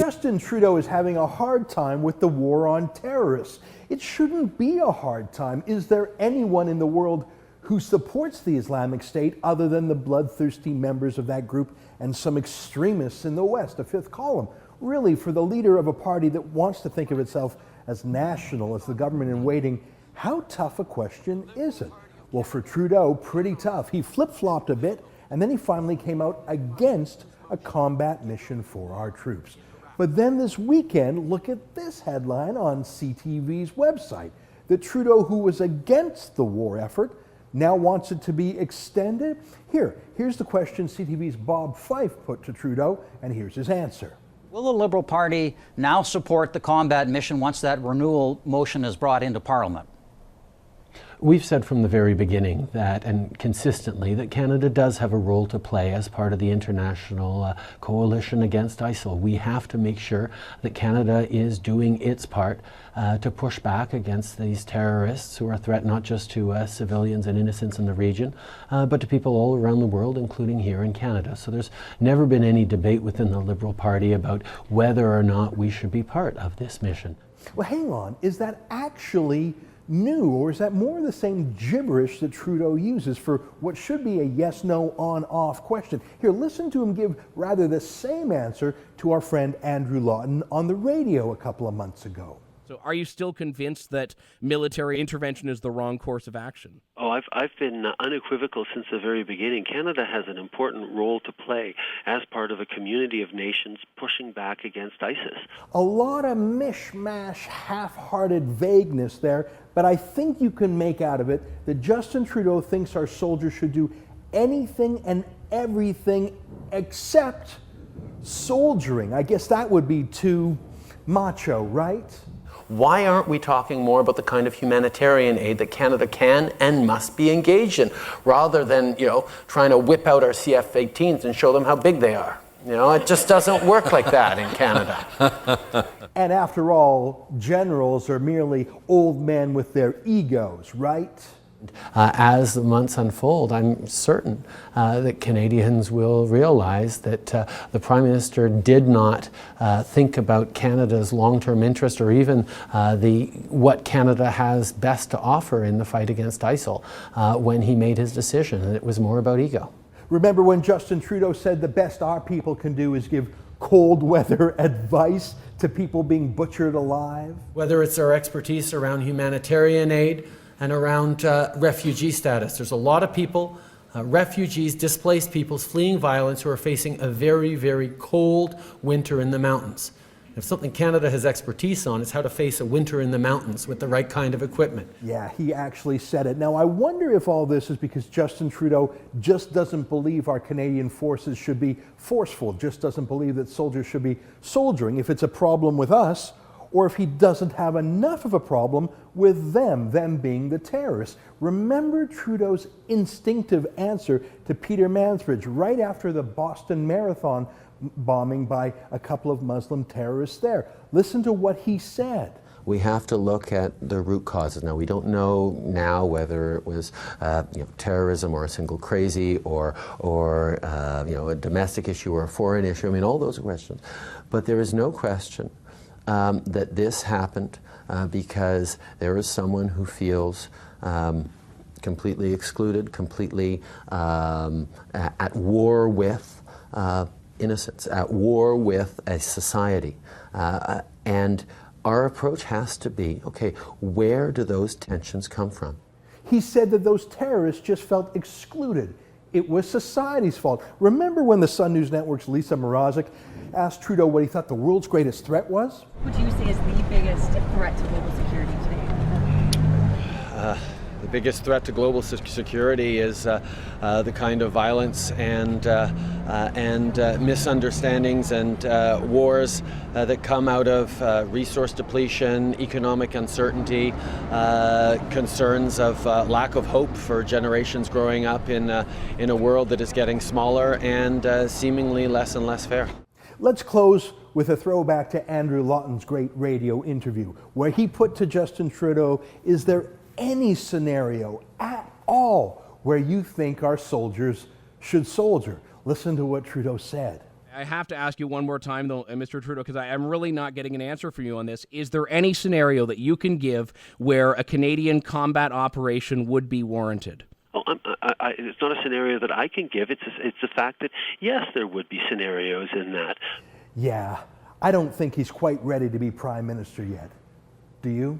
Justin Trudeau is having a hard time with the war on terrorists. It shouldn't be a hard time. Is there anyone in the world who supports the Islamic State other than the bloodthirsty members of that group and some extremists in the West, a fifth column? Really, for the leader of a party that wants to think of itself as national, as the government in waiting, how tough a question is it? Well, for Trudeau, pretty tough. He flip-flopped a bit, and then he finally came out against a combat mission for our troops. But then this weekend, look at this headline on CTV's website, that Trudeau, who was against the war effort, now wants it to be extended. Here's the question CTV's Bob Fife put to Trudeau, and here's his answer. Will the Liberal Party now support the combat mission once that renewal motion is brought into Parliament? We've said from the very beginning that, and consistently, that Canada does have a role to play as part of the international coalition against ISIL. We have to make sure that Canada is doing its part to push back against these terrorists who are a threat not just to civilians and innocents in the region, but to people all around the world, including here in Canada. So there's never been any debate within the Liberal Party about whether or not we should be part of this mission. Well, hang on, is that actually new, or is that more the same gibberish that Trudeau uses for what should be a yes, no, on, off question? Here, listen to him give rather the same answer to our friend Andrew Lawton on the radio a couple of months ago. So are you still convinced that military intervention is the wrong course of action? Oh, I've been unequivocal since the very beginning. Canada has an important role to play as part of a community of nations pushing back against ISIS. A lot of mishmash, half-hearted vagueness there, but I think you can make out of it that Justin Trudeau thinks our soldiers should do anything and everything except soldiering. I guess that would be too macho, right? Why aren't we talking more about the kind of humanitarian aid that Canada can and must be engaged in, rather than, trying to whip out our CF-18s and show them how big they are? It just doesn't work like that in Canada. And after all, generals are merely old men with their egos, right? As the months unfold, I'm certain that Canadians will realize that the Prime Minister did not think about Canada's long-term interest, or even what Canada has best to offer in the fight against ISIL when he made his decision, and it was more about ego. Remember when Justin Trudeau said the best our people can do is give cold weather advice to people being butchered alive? Whether it's our expertise around humanitarian aid and around refugee status. There's a lot of people, refugees, displaced peoples fleeing violence, who are facing a very, very cold winter in the mountains. If something Canada has expertise on is how to face a winter in the mountains with the right kind of equipment. Yeah, he actually said it. Now, I wonder if all this is because Justin Trudeau just doesn't believe our Canadian forces should be forceful, just doesn't believe that soldiers should be soldiering, if it's a problem with us, or if he doesn't have enough of a problem with them being the terrorists. Remember Trudeau's instinctive answer to Peter Mansbridge right after the Boston Marathon bombing by a couple of Muslim terrorists there. Listen to what he said. We have to look at the root causes. Now, we don't know now whether it was terrorism or a single crazy or a domestic issue or a foreign issue. I mean, all those are questions. But there is no question that this happened because there is someone who feels completely excluded, completely at war with innocence, at war with a society. And our approach has to be, okay, where do those tensions come from? He said that those terrorists just felt excluded. It was society's fault. Remember when the Sun News Network's Lisa Mrazek asked Trudeau what he thought the world's greatest threat was? What do you say is the biggest threat to global security today? The biggest threat to global security is the kind of violence and misunderstandings and wars that come out of resource depletion, economic uncertainty, concerns of lack of hope for generations growing up in a world that is getting smaller and seemingly less and less fair. Let's close with a throwback to Andrew Lawton's great radio interview, where he put to Justin Trudeau, is there any scenario at all where you think our soldiers should soldier? Listen to what Trudeau said. I have to ask you one more time, though, Mr. Trudeau, because I'm really not getting an answer from you on this. Is there any scenario that you can give where a Canadian combat operation would be warranted? Oh, it's not a scenario that I can give. It's the fact that, yes, there would be scenarios in that. Yeah, I don't think he's quite ready to be Prime Minister yet. Do you?